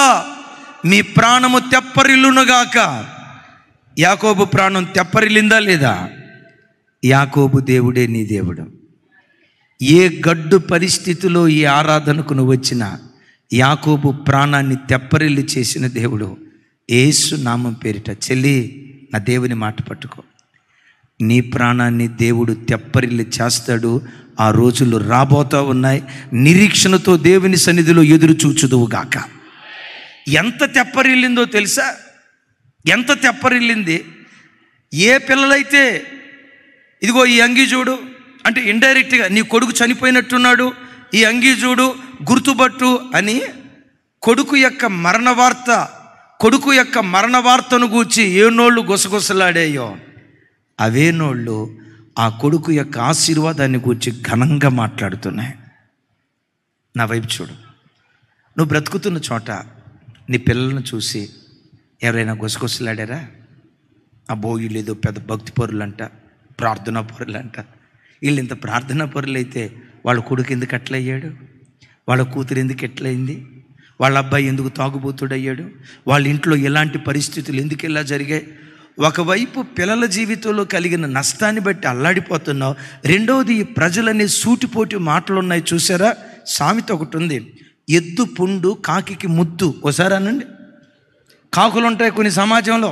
మీ ప్రాణము తెప్పరిల్లును గాక. యాకోబు ప్రాణం తెప్పరిల్లిందా లేదా? యాకోబు దేవుడే నీ దేవుడు. ఏ గడ్డు పరిస్థితిలో ఈ ఆరాధనకు నువ్వు వచ్చినా యాకోబు ప్రాణాన్ని తెప్పరిల్లి చేసిన దేవుడు యేసు నామం పేరిట. చెల్లి, నా దేవుని మాట పట్టుకో. నీ ప్రాణాన్ని దేవుడు తెప్పరిల్లి చేస్తాడు. ఆ రోజులు రాబోతూ ఉన్నాయి. నిరీక్షణతో దేవుని సన్నిధిలో ఎదురు చూచుదువుగాక. ఎంత తెప్పరిల్లిందో తెలుసా? ఎంత తెప్పరిల్లింది. ఏ పిల్లలైతే ఇదిగో ఈ అంగీ చూడు అంటే ఇండైరెక్ట్గా నీ కొడుకు చనిపోయినట్టున్నాడు, ఈ అంగీ చూడు గుర్తుపట్టు అని కొడుకు యొక్క మరణ వార్తను గూర్చి ఏ నోళ్ళు గుసగుసలాడాయో అవే నోళ్ళు ఆ కొడుకు యొక్క ఆశీర్వాదాన్ని గూర్చి ఘనంగా మాట్లాడుతున్నాయి. నా వైపు చూడు. నువ్వు బ్రతుకుతున్న చోట నీ పిల్లలను చూసి ఎవరైనా గుసగుసలాడారా? అబ్బో వీళ్ళేదో పెద్ద భక్తి పరులంట, ప్రార్థనా పరులంట. వీళ్ళు ఇంత ప్రార్థనా పరులైతే వాళ్ళ కొడుకు ఎందుకు అట్లయ్యాడు? వాళ్ళ కూతురు ఎందుకు ఎట్లయింది? వాళ్ళ అబ్బాయి ఎందుకు తాగుబోతుడయ్యాడు, వాళ్ళ ఇంట్లో ఎలాంటి పరిస్థితులు ఎందుకు ఇలా జరిగాయి. ఒకవైపు పిల్లల జీవితంలో కలిగిన నష్టాన్ని బట్టి అల్లాడిపోతున్నావు, రెండవది ఈ ప్రజలనే సూటిపోటి మాటలు ఉన్నాయి చూసారా. సామెత ఒకటి ఉంది, ఎద్దు పుండు కాకి ముద్దు. ఒకసారి అనండి. కాకులు ఉంటాయి కొన్ని సమాజంలో,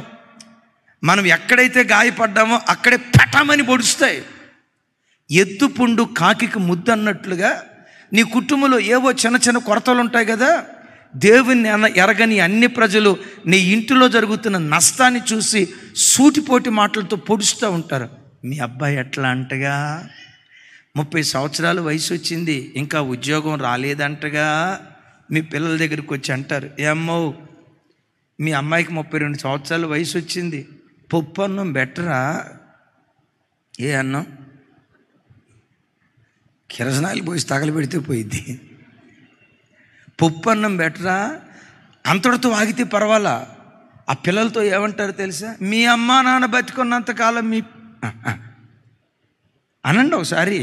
మనం ఎక్కడైతే గాయపడ్డామో అక్కడే పటామని పొడుస్తాయి. ఎద్దు పుండు కాకి ముద్దు అన్నట్లుగా నీ కుటుంబంలో ఏవో చిన్న చిన్న కొరతలు ఉంటాయి కదా. దేవుని ఎరగని అన్ని ప్రజలు నీ ఇంటిలో జరుగుతున్న నష్టాన్ని చూసి సూటిపోటి మాటలతో పొడుస్తూ ఉంటారు. మీ అబ్బాయి ఎట్లా అంటగా, 30 సంవత్సరాల వయసు వచ్చింది, ఇంకా ఉద్యోగం రాలేదంటగా. మీ పిల్లల దగ్గరికి వచ్చి అంటారు, ఏమ్మో మీ అమ్మాయికి 32 సంవత్సరాల వయసు వచ్చింది, పప్పు అన్నం బెటరా? ఏ అన్నం? కిరసనాలు పోసి తగలబెడితే పోయిద్ది. పప్పు అన్నం బెటరా? అంతటితో ఆగితే పర్వాలా. ఆ పిల్లలతో ఏమంటారు తెలుసా, మీ అమ్మ నాన్న బతికున్నంతకాలం మీ అనండి ఒకసారి,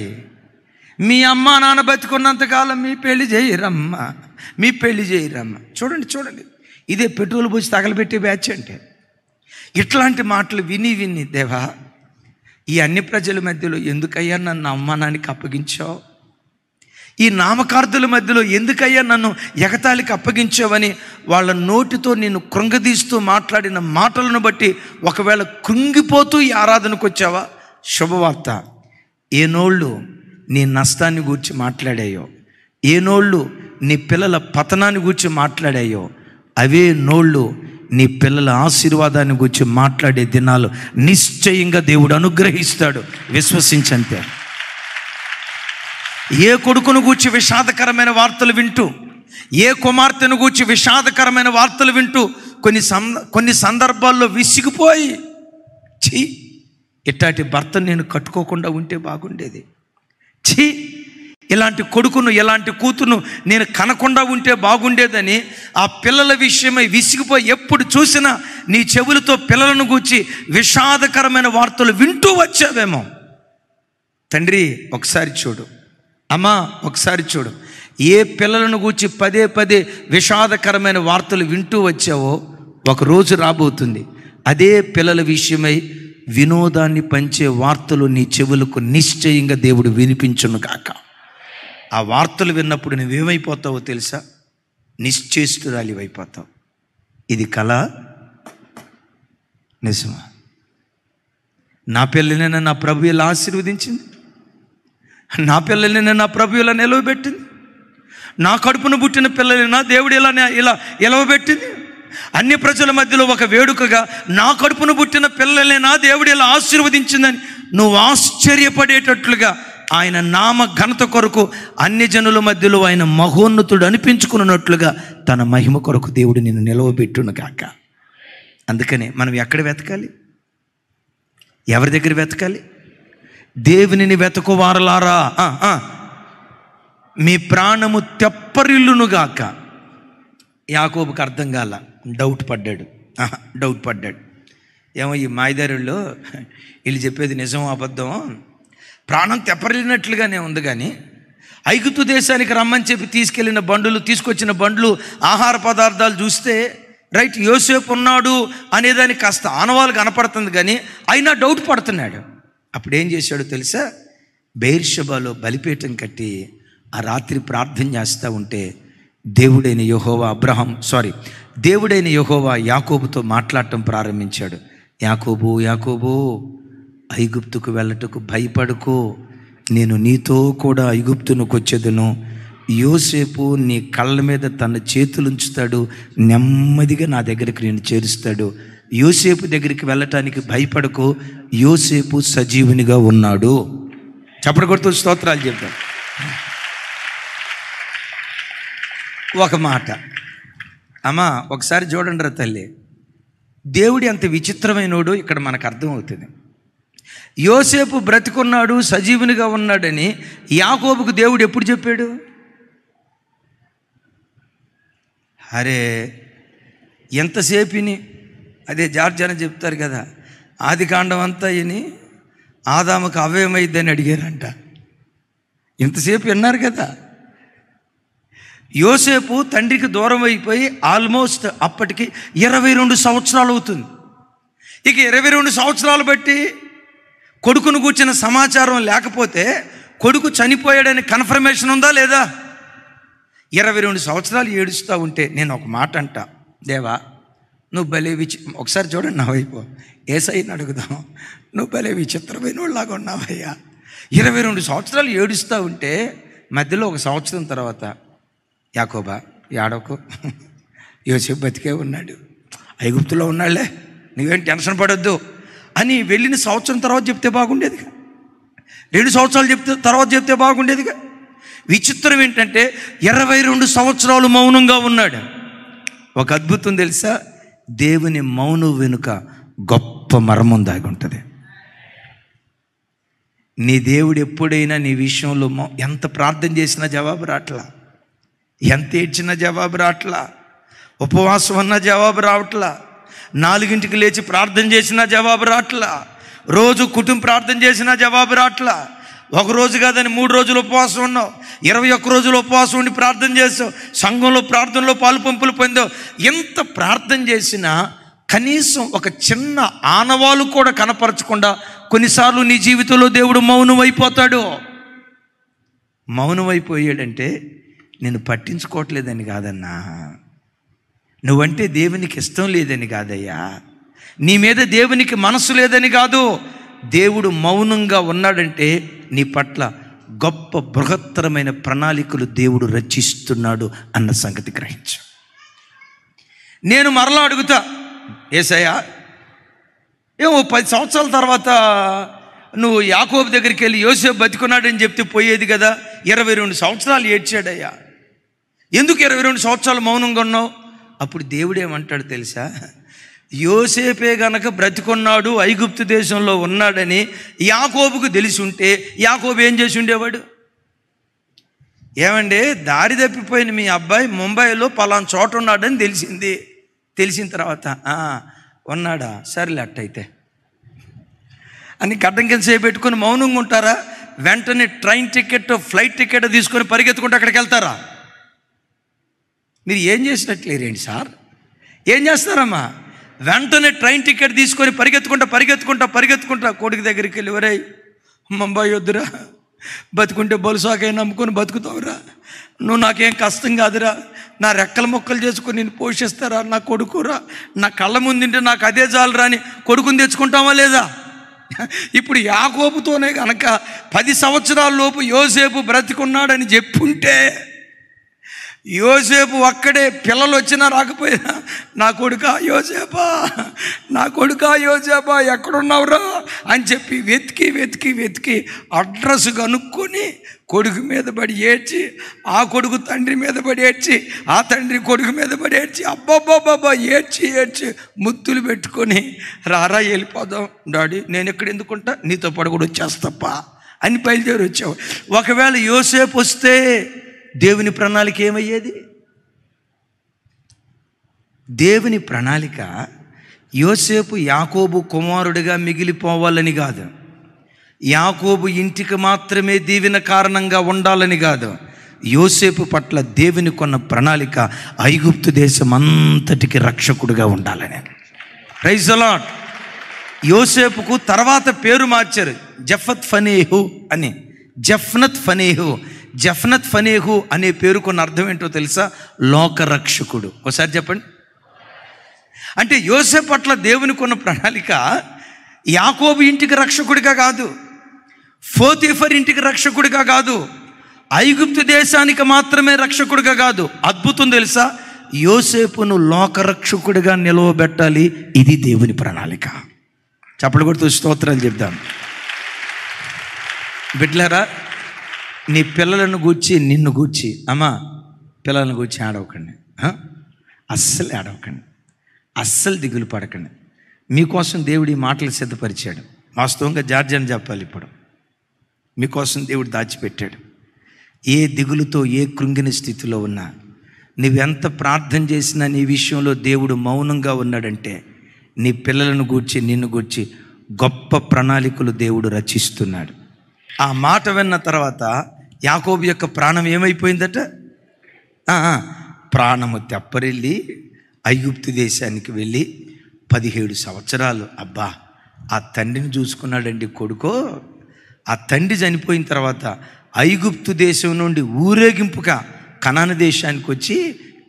మీ అమ్మ నాన్న బతికున్నంతకాలం మీ పెళ్లి చేయరమ్మా, మీ పెళ్లి చేయరమ్మా. చూడండి చూడండి, ఇదే పెట్రోల్ పోసి తగలబెట్టే బ్యాచ్ అంటే. ఇట్లాంటి మాటలు విని విని దేవా, ఈ అన్ని ప్రజల మధ్యలో ఎందుకయ్యా నన్ను అవమానానికి అప్పగించావు, ఈ నామకార్థుల మధ్యలో ఎందుకయ్యా నన్ను ఎగతాళికి అప్పగించావని వాళ్ళ నోటితో నేను కృంగదీస్తూ మాట్లాడిన మాటలను బట్టి ఒకవేళ కృంగిపోతూ ఈ ఆరాధనకు వచ్చావా, శుభవార్త. ఏ నోళ్ళు నీ నష్టాన్ని గూర్చి మాట్లాడాయో, ఏ నోళ్ళు నీ పిల్లల పతనాన్ని గూర్చి మాట్లాడాయో, అవే నోళ్ళు నీ పిల్లల ఆశీర్వాదాన్ని గురించి మాట్లాడే దినాలు నిశ్చయంగా దేవుడు అనుగ్రహిస్తాడు. విశ్వసించంతే. ఏ కొడుకును గూర్చి విషాదకరమైన వార్తలు వింటూ, ఏ కుమార్తెను గూర్చి విషాదకరమైన వార్తలు వింటూ కొన్ని సందర్భాల్లో విసిగిపోయి, ఛీ ఇట్లాంటి భర్తను నేను కట్టుకోకుండా ఉంటే బాగుండేది, ఛీ ఇలాంటి కొడుకును ఇలాంటి కూతురును నేను కనకుండా ఉంటే బాగుండేదని ఆ పిల్లల విషయమై విసిగిపోయి ఎప్పుడు చూసినా నీ చెవులతో పిల్లలను గూర్చి విషాదకరమైన వార్తలు వింటూ వచ్చావేమో. తండ్రి ఒకసారి చూడు, అమ్మా ఒకసారి చూడు, ఏ పిల్లలను గూర్చి పదే పదే విషాదకరమైన వార్తలు వింటూ వచ్చావో ఒకరోజు రాబోతుంది అదే పిల్లల విషయమై వినోదాన్ని పంచే వార్తలు నీ చెవులకు నిశ్చయంగా దేవుడు వినిపించును కాక. ఆ వార్తలు విన్నప్పుడు నువ్వేమైపోతావో తెలుసా, నిశ్చేష్టురాలివైపోతావు. ఇది కళ నిజమా? నా పిల్లలైనా నా ప్రభు ఇలా ఆశీర్వదించింది, నా పిల్లలైనా నా ప్రభు ఇలా నిలవబెట్టింది, నా కడుపును పుట్టిన పిల్లలైనా దేవుడు ఇలా నిలవబెట్టింది. అన్ని ప్రజల మధ్యలో ఒక వేడుకగా నా కడుపును పుట్టిన పిల్లలైనా దేవుడు ఇలా ఆశీర్వదించిందని నువ్వు ఆశ్చర్యపడేటట్లుగా ఆయన నామ ఘనత కొరకు అన్ని జనుల మధ్యలో ఆయన మహోన్నతుడు అనిపించుకున్నట్లుగా తన మహిమ కొరకు దేవుడు నిన్ను నిలవబెట్టును కాక. అందుకనే మనం ఎక్కడ వెతకాలి, ఎవరి దగ్గర వెతకాలి? దేవునిని వెతకువారలారా మీ ప్రాణము తెప్పరిల్లునుగాక. యాకోబుకి అర్థం కాల, డౌట్ పడ్డాడు. ఏమో ఈ మాయదారుల్లో వీళ్ళు చెప్పేది నిజం అబద్ధం, ప్రాణం తెప్పరిల్లినట్లుగానే ఉంది, కానీ ఐగుప్తు దేశానికి రమ్మని చెప్పి తీసుకొచ్చిన బండ్లు ఆహార పదార్థాలు చూస్తే రైట్ యోసేపు ఉన్నాడు అనేదానికి కాస్త ఆనవాలు కనపడుతుంది, కానీ అయినా డౌట్ పడుతున్నాడు. అప్పుడు ఏం చేశాడో తెలుసా, బెయేర్షెబాలో బలిపీఠం కట్టి ఆ రాత్రి ప్రార్థన చేస్తూ ఉంటే దేవుడైన యెహోవా యాకోబుతో మాట్లాడటం ప్రారంభించాడు. యాకోబు ఐగుప్తుకు వెళ్ళటకు భయపడుకో, నేను నీతో కూడా ఐగుప్తునికి వచ్చేదను. యోసేపు నీ కళ్ళ మీద తన చేతులుంచుతాడు, నెమ్మదిగా నా దగ్గరికి నేను చేరుస్తాడు. యోసేపు దగ్గరికి వెళ్ళటానికి భయపడకు, యోసేపు సజీవునిగా ఉన్నాడు. చప్పటి కొడుతూ స్తోత్రాలు చెప్పాడు. ఒక మాట అమ్మా ఒకసారి చూడండి రా తల్లి, దేవుడి అంత విచిత్రమైనోడు ఇక్కడ మనకు అర్థమవుతుంది. యోసేపు బ్రతికున్నాడు, సజీవునిగా ఉన్నాడని యాకోబుకు దేవుడు ఎప్పుడు చెప్పాడు? అరే ఎంతసేపుని, అదే జార్జన చెప్తారు కదా, ఆది కాండం అంతా ఇని ఆదాముకు అవేమైద్దని అడిగారంట. ఎంతసేపు విన్నారు కదా. యోసేపు తండ్రికి దూరం అయిపోయి ఆల్మోస్ట్ అప్పటికి 22 సంవత్సరాలు అవుతుంది. ఇక 22 సంవత్సరాలు బట్టి కొడుకును కూర్చిన సమాచారం లేకపోతే కొడుకు చనిపోయాడని కన్ఫర్మేషన్ ఉందా లేదా? 22 సంవత్సరాలు ఏడుస్తూ ఉంటే నేను ఒక మాట అంటా, దేవా నువ్వు భలే ఒకసారి చూడండి నా వైపు, ఏసైని అడుగుదాం, నువ్వు భలే విచిత్రమైన వాళ్ళలాగా ఉన్నావయ్యా. 22 సంవత్సరాలు ఏడుస్తూ ఉంటే మధ్యలో ఒక సంవత్సరం తర్వాత, యాకోబా యాడోకు, యోసేపు బతికే ఉన్నాడు, ఐగుప్తులో ఉన్నాడులే, నువ్వేం టెన్షన్ పడొద్దు అని వెళ్ళిన సంవత్సరం తర్వాత చెప్తే బాగుండేదిగా, 2 సంవత్సరాలు తర్వాత చెప్తే బాగుండేదిగా. విచిత్రం ఏంటంటే 22 సంవత్సరాలు మౌనంగా ఉన్నాడు. ఒక అద్భుతం తెలుసా? దేవుని మౌనం వెనుక గొప్ప మర్మం దాగి ఉంటుంది. నీ దేవుడు ఎప్పుడైనా నీ విషయంలో ఎంత ప్రార్థన చేసినా జవాబు రావట్లా, ఎంత ఏడ్చినా జవాబు రావట్లా, ఉపవాసం అన్నా జవాబు రావట్లా, 4ంటికి లేచి ప్రార్థన చేసినా జవాబు రావట్లా, రోజు కుటుంబ ప్రార్థన చేసినా జవాబు రావట్లా. ఒక రోజు కాదని 3 రోజులు ఉపవాసం ఉన్నావు, 21 రోజులు ఉపవాసం ఉండి ప్రార్థన చేసావు, సంఘంలో ప్రార్థనలో పాలు పంపులు పొందావు. ఎంత ప్రార్థన చేసినా కనీసం ఒక చిన్న ఆనవాలు కూడా కనపరచకుండా కొన్నిసార్లు నీ జీవితంలో దేవుడు మౌనం అయిపోతాడు. మౌనం అయిపోయాడంటే నేను పట్టించుకోవట్లేదని కాదన్నా, నువ్వంటే దేవునికి ఇష్టం లేదని కాదయ్యా, నీ మీద దేవునికి మనసు లేదని కాదు. దేవుడు మౌనంగా ఉన్నాడంటే నీ పట్ల గొప్ప బృహత్తరమైన ప్రణాళికలు దేవుడు రచిస్తున్నాడు అన్న సంగతి గ్రహించు. నేను మరలా అడుగుతా, యేసయ్యా ఏమో 10 సంవత్సరాల తర్వాత నువ్వు యాకోబు దగ్గరికి వెళ్ళి యోసేపు బతికున్నాడని చెప్తే పోయేది కదా, 22 సంవత్సరాలు ఏడ్చాడయ్యా, ఎందుకు 22 సంవత్సరాలు మౌనంగా ఉన్నావు? అప్పుడు దేవుడు ఏమంటాడు తెలుసా? యోసేపే గనక బ్రతికున్నాడు, ఐగుప్తు దేశంలో ఉన్నాడని యాకోబుకు తెలిసి ఉంటే యాకోబు ఏం చేసి ఉండేవాడు? ఏమంటే దారి తప్పిపోయిన మీ అబ్బాయి ముంబైలో పలానా చోట ఉన్నాడని తెలిసింది. తెలిసిన తర్వాత ఉన్నాడా, సరేలే అట్టయితే అని గడ్డం కింద చేపెట్టుకుని మౌనంగా ఉంటారా? వెంటనే ట్రైన్ టికెట్, ఫ్లైట్ టికెట్ తీసుకొని పరిగెత్తుకుంటూ అక్కడికి వెళ్తారా? మీరు ఏం చేసినట్లేరేంటి సార్? ఏం చేస్తారమ్మా? వెంటనే ట్రైన్ టికెట్ తీసుకొని పరిగెత్తుకుంటా కొడుకు దగ్గరికి వెళ్ళి, ఒరేయ్ ముంబై వద్దురా, బతుకుంటే బొలుసాకే నమ్ముకొని బతుకుతావురా, నువ్వు నాకేం కష్టం కాదురా, నా రెక్కల మొక్కలు చేసుకొని నేను పోషిస్తారా, నా కొడుకురా, నా కళ్ళ ముందుంటే నాకు అదే చాలురా అని కొడుకుని తెచ్చుకుంటావా లేదా? ఇప్పుడు యాకోబుతోనే కనుక 10 సంవత్సరాల లోపు యోసేపు బ్రతికున్నాడని చెప్పుంటే, యోసేపు ఒక్కడే పిల్లలు వచ్చినా రాకపోయినా, నా కొడుకా యోసేపా ఎక్కడున్నావురా అని చెప్పి వెతికి అడ్రస్ కనుక్కొని కొడుకు మీద పడి ఏడ్చి, ఆ కొడుకు తండ్రి మీద పడి ఏడ్చి, ఆ తండ్రి కొడుకు మీద పడి ఏడ్చి, అబ్బాబ్బాబ్బా ఏడ్చి ముద్దులు పెట్టుకొని, రారా వెళ్ళిపోదాం డాడీ, నేను ఎక్కడ ఎందుకుంటా, నీతో పాటు కూడా వచ్చేస్తప్ప అని బయలుదేరి వచ్చావు. ఒకవేళ యోసేపు వస్తే దేవుని ప్రణాళిక ఏమయ్యేది? దేవుని ప్రణాళిక యోసేపు యాకోబు కుమారుడిగా మిగిలిపోవాలని కాదు, యాకోబు ఇంటికి మాత్రమే దీవెన కారణంగా ఉండాలని కాదు. యోసేపు పట్ల దేవుని కొన్న ప్రణాళిక ఐగుప్తు దేశం అంతటికి రక్షకుడిగా ఉండాలని. Praise the lord. యోసేపుకు తర్వాత పేరు మార్చారు, జఫ్నత్ ఫనేహు అనే పేరుకున్న అర్థం ఏంటో తెలుసా? లోకరక్షకుడు. ఒకసారి చెప్పండి. అంటే యోసేపు పట్ల దేవునికి ఉన్న ప్రణాళిక యాకోబు ఇంటికి రక్షకుడిగా కాదు, పోతీఫర్ ఇంటికి రక్షకుడిగా కాదు, ఐగుప్తు దేశానికి మాత్రమే రక్షకుడిగా కాదు. అద్భుతం తెలుసా? యోసేపును లోకరక్షకుడిగా నిలవబెట్టాలి. ఇది దేవుని ప్రణాళిక. చప్పట్లు కొడుతూ స్తోత్రాలు చెప్దాం. బిడ్డలారా, నీ పిల్లలను గూర్చి, నిన్ను గూర్చి, అమ్మా పిల్లలను గూర్చి ఆడవకండి, అస్సలు ఆడవకండి, అస్సలు దిగులు పడకండి. మీకోసం దేవుడు ఈ మాటలు సిద్ధపరిచాడు. వాస్తవంగా జార్జ్ అని చెప్పాలి, ఇప్పుడు మీకోసం దేవుడు దాచిపెట్టాడు. ఏ దిగులుతో, ఏ కృంగిన స్థితిలో ఉన్నా, నువ్వెంత ప్రార్థన చేసినా నీ విషయంలో దేవుడు మౌనంగా ఉన్నాడంటే, నీ పిల్లలను గూర్చి, నిన్ను గూర్చి గొప్ప ప్రణాళికలు దేవుడు రచిస్తున్నాడు. ఆ మాట విన్న తర్వాత యాకోబు యొక్క ప్రాణం ఏమైపోయిందట? ప్రాణము తెప్పరిల్లి ఐగుప్తు దేశానికి వెళ్ళి 17 సంవత్సరాలు అబ్బా ఆ తండ్రిని చూసుకున్నాడండి కొడుకో. ఆ తండ్రి చనిపోయిన తర్వాత ఐగుప్తు దేశం నుండి ఊరేగింపుగా కనాను దేశానికి వచ్చి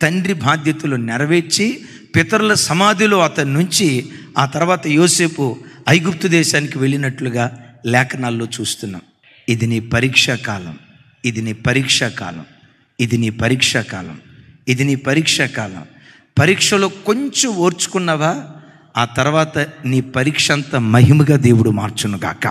తండ్రి బాధ్యతలు నెరవేర్చి పితరుల సమాధిలో అతని నుంచి ఆ తర్వాత యోసేపు ఐగుప్తు దేశానికి వెళ్ళినట్లుగా లేఖనాల్లో చూస్తున్నాం. ఇది నీ పరీక్షా కాలం, ఇది నీ పరీక్షా కాలం, ఇది నీ పరీక్షా కాలం, ఇది నీ పరీక్షా కాలం. పరీక్షలో కొంచెం ఓర్చుకున్నావా, ఆ తర్వాత నీ పరీక్ష అంతా మహిమగా దేవుడు మార్చును గాక.